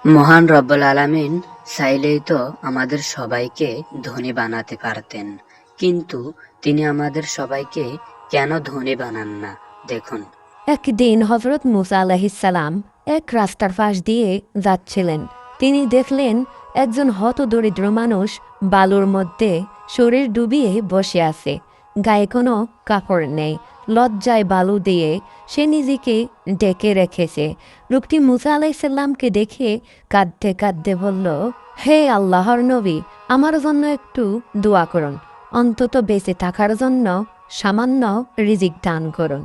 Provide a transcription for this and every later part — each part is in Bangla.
মহান রব্বুল আলামিন চাইলেই তো আমাদের সবাইকে ধনী বানাতে পারতেন, কিন্তু তিনি আমাদের সবাইকে কেন ধনী বানান না দেখুন। একদিন হজরত মুসা আলাহিসাল্লাম এক রাস্তার পাশ দিয়ে যাচ্ছিলেন। তিনি দেখলেন একজন হতদরিদ্র মানুষ বালুর মধ্যে শরীর ডুবিয়ে বসে আছে। গায়ে কোনো কাপড় নেই, লজ্জায় বালু দিয়ে সে নিজেকে ডেকে রেখেছে। লোকটি মুসা আলাইসাল্লামকে দেখে কাঁদতে কাঁদতে বলল, হে আল্লাহর নবী, আমার জন্য একটু দোয়া করুন, অন্তত বেঁচে থাকার জন্য সামান্য রিজিক দান করুন।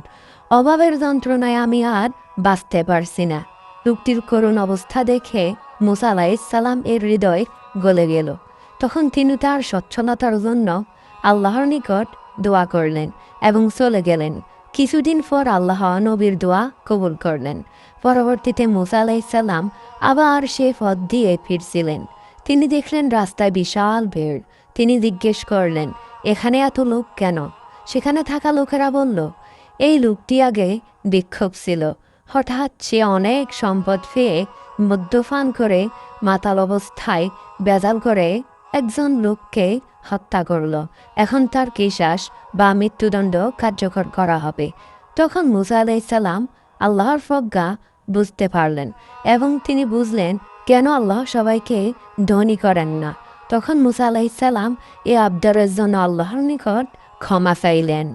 অভাবের যন্ত্রণায় আমি আর বাঁচতে পারছি না। লোকটির করুণ অবস্থা দেখে মুসা আলাইসাল্লাম এর হৃদয় গলে গেল। তখন তিনি তার সচ্ছলতার জন্য আল্লাহর নিকট দোয়া করলেন এবং চলে গেলেন। কিছুদিন পর আল্লাহ নবীর দোয়া কবুল করলেন। পরবর্তীতে মুসা আলাইসাল্লাম আবার সে পথ দিয়ে ফিরছিলেন। তিনি দেখলেন রাস্তায় বিশাল ভিড়। তিনি জিজ্ঞেস করলেন, এখানে এত লোক কেন? সেখানে থাকা লোকেরা বলল, এই লোকটি আগে বিক্ষোভ ছিল, হঠাৎ সে অনেক সম্পদ পেয়ে মদ্যপান করে মাতাল অবস্থায় বেজাল করে একজন লোককে হত্যা করল। এখন তার কিসাস বা মৃত্যুদণ্ড কার্যকর করা হবে। তখন মুসা আলাইসাল্লাম আল্লাহর প্রজ্ঞা বুঝতে পারলেন এবং তিনি বুঝলেন কেন আল্লাহ সবাইকে ধনী করেন না। তখন মুসা আলাইসাল্লাম এ আবদারের জন্য আল্লাহর নিকট ক্ষমা চাইলেন।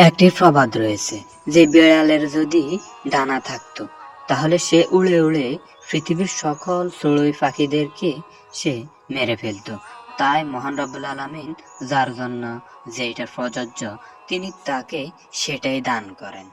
একটি প্রবাদ রয়েছে যে বিড়ালের যদি ডানা থাকতো তাহলে সে উড়ে উড়ে পৃথিবীর সকল চড়ুই পাখিদেরকে সে মেরে ফেলতো। তাই মহান রব্বুল আলামিন যার জন্য যেটা প্রযোজ্য তিনি তাকে সেটাই দান করেন।